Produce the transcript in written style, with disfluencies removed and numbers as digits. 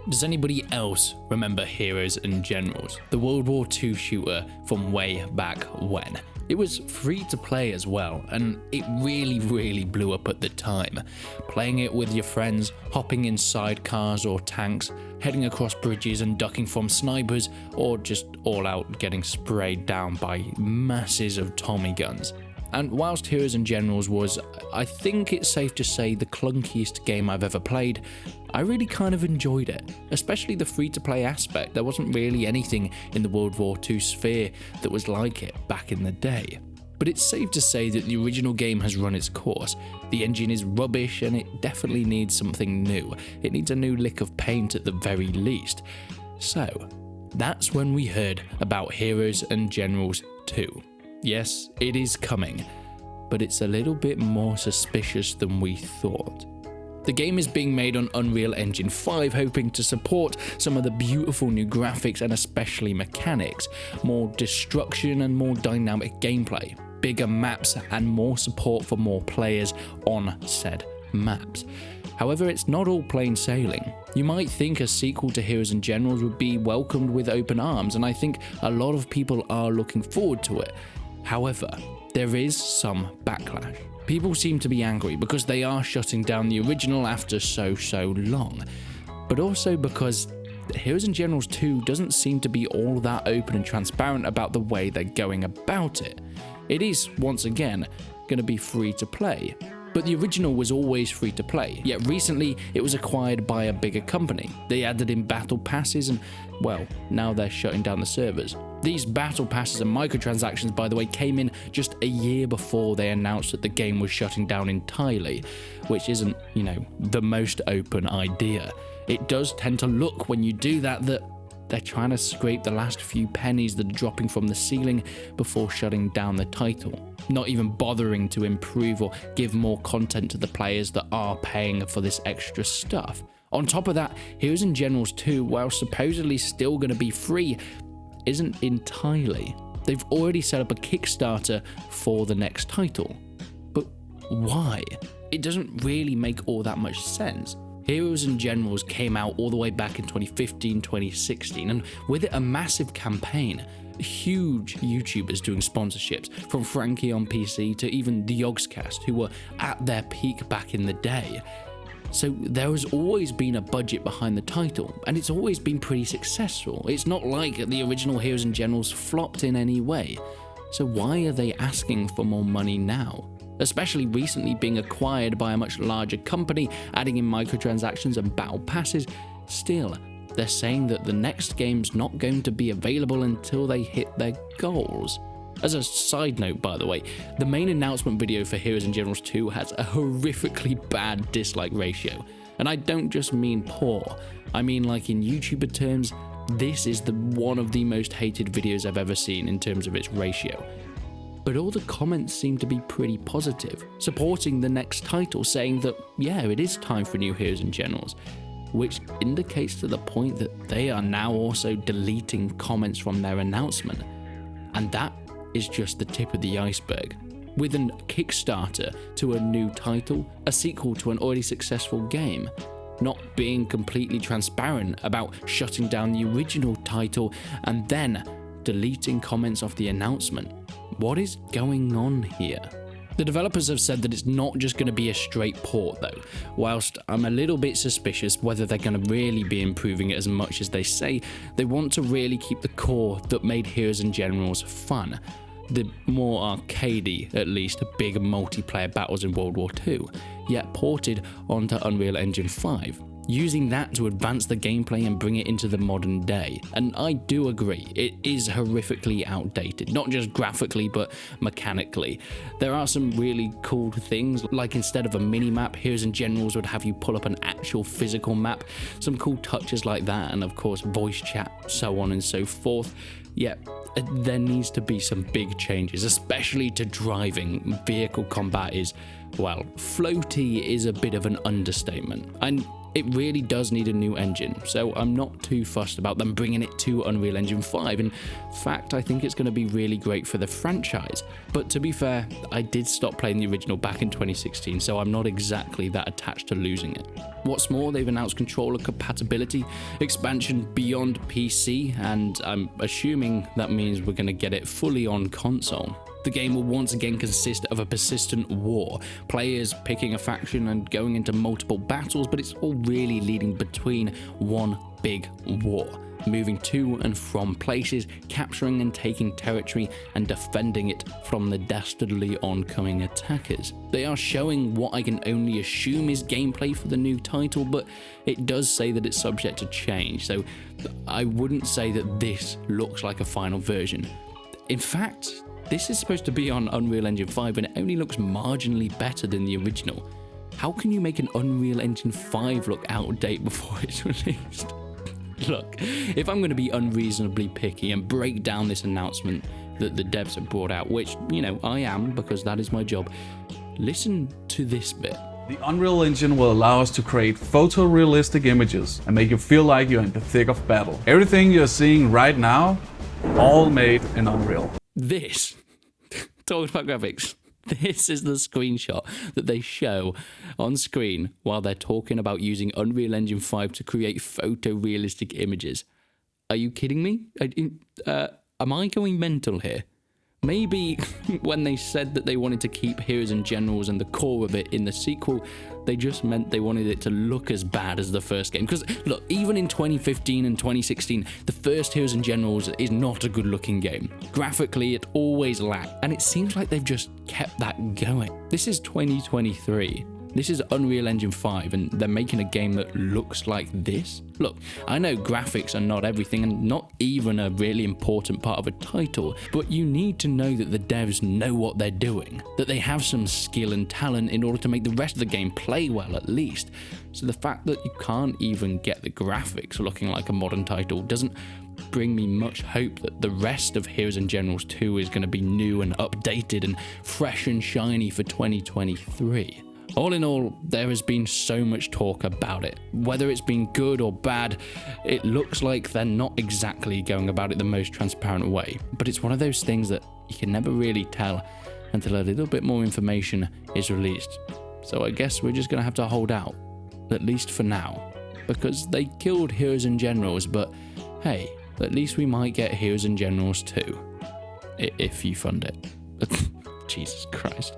Does anybody else remember Heroes and Generals, the World War II shooter from way back when? It was free to play as well, and it really blew up at the time. Playing it with your friends, hopping inside cars or tanks, heading across bridges and ducking from snipers, or just all out getting sprayed down by masses of Tommy guns. And whilst Heroes and Generals was, I think it's safe to say, the clunkiest game I've ever played, I really kind of enjoyed it, especially the free-to-play aspect. There wasn't really anything in the World War II sphere that was like it back in the day. But it's safe to say that the original game has run its course. The engine is rubbish and it definitely needs something new. It needs a new lick of paint at the very least. So, that's when we heard about Heroes and Generals 2. Yes, it is coming, but it's a little bit more suspicious than we thought. The game is being made on Unreal Engine 5, hoping to support some of the beautiful new graphics and especially mechanics, more destruction and more dynamic gameplay, bigger maps and more support for more players on said maps. However, it's not all plain sailing. You might think a sequel to Heroes and Generals would be welcomed with open arms, and I think a lot of people are looking forward to it. However, there is some backlash. People seem to be angry because they are shutting down the original after so long, but also because Heroes and Generals 2 doesn't seem to be all that open and transparent about the way they're going about it. It is, once again, going to be free to play, but the original was always free to play, yet recently it was acquired by a bigger company. They added in battle passes and, well, now they're shutting down the servers. These battle passes and microtransactions, by the way, came in just a year before they announced that the game was shutting down entirely, which isn't, the most open idea. It does tend to look when you do that they're trying to scrape the last few pennies that are dropping from the ceiling before shutting down the title, not even bothering to improve or give more content to the players that are paying for this extra stuff. On top of that, Heroes and Generals 2, while supposedly still going to be free, isn't entirely. They've already set up a Kickstarter for the next title. But why? It doesn't really make all that much sense. Heroes and Generals came out all the way back in 2015, 2016, and with it a massive campaign. Huge YouTubers doing sponsorships, from Frankie on PC to even the Yogscast, who were at their peak back in the day. So there has always been a budget behind the title, and it's always been pretty successful. It's not like the original Heroes and Generals flopped in any way. So why are they asking for more money now? Especially recently being acquired by a much larger company, adding in microtransactions and battle passes. Still, they're saying that the next game's not going to be available until they hit their goals. As a side note, by the way, the main announcement video for Heroes and Generals 2 has a horrifically bad dislike ratio. And I don't just mean poor, I mean like in YouTuber terms, this is one of the most hated videos I've ever seen in terms of its ratio. But all the comments seem to be pretty positive, supporting the next title, saying that, yeah, it is time for new Heroes and Generals, which indicates to the point that they are now also deleting comments from their announcement. And that is just the tip of the iceberg. With a Kickstarter to a new title, a sequel to an already successful game, not being completely transparent about shutting down the original title and then deleting comments off the announcement. What is going on here? The developers have said that it's not just going to be a straight port though, whilst I'm a little bit suspicious whether they're going to really be improving it as much as they say. They want to really keep the core that made Heroes and Generals fun, the more arcadey, at least, big multiplayer battles in World War II, yet ported onto Unreal Engine 5, using that to advance the gameplay and bring it into the modern day. And I do agree, it is horrifically outdated, not just graphically but mechanically. There are some really cool things, like instead of a mini-map, Heroes and Generals would have you pull up an actual physical map, some cool touches like that, and of course voice chat, so on and so forth. Yet there needs to be some big changes, especially to driving. Vehicle combat is, well, floaty is a bit of an understatement. And It really does need a new engine, so I'm not too fussed about them bringing it to Unreal Engine 5. In fact, I think it's going to be really great for the franchise. But to be fair, I did stop playing the original back in 2016, so I'm not exactly that attached to losing it. What's more, they've announced controller compatibility, expansion beyond PC, and I'm assuming that means we're going to get it fully on console. The game will once again consist of a persistent war, players picking a faction and going into multiple battles, but it's all really leading between one big war, moving to and from places, capturing and taking territory, and defending it from the dastardly oncoming attackers. They are showing what I can only assume is gameplay for the new title, but it does say that it's subject to change, so I wouldn't say that this looks like a final version. In fact, this is supposed to be on Unreal Engine 5 and it only looks marginally better than the original. How can you make an Unreal Engine 5 look out of date before it's released? Look, if I'm going to be unreasonably picky and break down this announcement that the devs have brought out, which, you know, I am because that is my job, listen to this bit. The Unreal Engine will allow us to create photorealistic images and make you feel like you're in the thick of battle. Everything you're seeing right now, all made in Unreal. This, talking about graphics, this is the screenshot that they show on screen while they're talking about using Unreal Engine 5 to create photorealistic images. Are you kidding me? Am I going mental here? Maybe when they said that they wanted to keep Heroes and Generals and the core of it in the sequel, they just meant they wanted it to look as bad as the first game. Because, look, even in 2015 and 2016, the first Heroes and Generals is not a good looking game. Graphically, it always lacked, and it seems like they've just kept that going. This is 2023. This is Unreal Engine 5 and they're making a game that looks like this? Look, I know graphics are not everything and not even a really important part of a title, but you need to know that the devs know what they're doing, that they have some skill and talent in order to make the rest of the game play well at least. So the fact that you can't even get the graphics looking like a modern title doesn't bring me much hope that the rest of Heroes and Generals 2 is going to be new and updated and fresh and shiny for 2023. All in all, there has been so much talk about it. Whether it's been good or bad, it looks like they're not exactly going about it the most transparent way. But it's one of those things that you can never really tell until a little bit more information is released. So I guess we're just going to have to hold out, at least for now. Because they killed Heroes and Generals, but hey, at least we might get Heroes and Generals 2. If you fund it. Jesus Christ.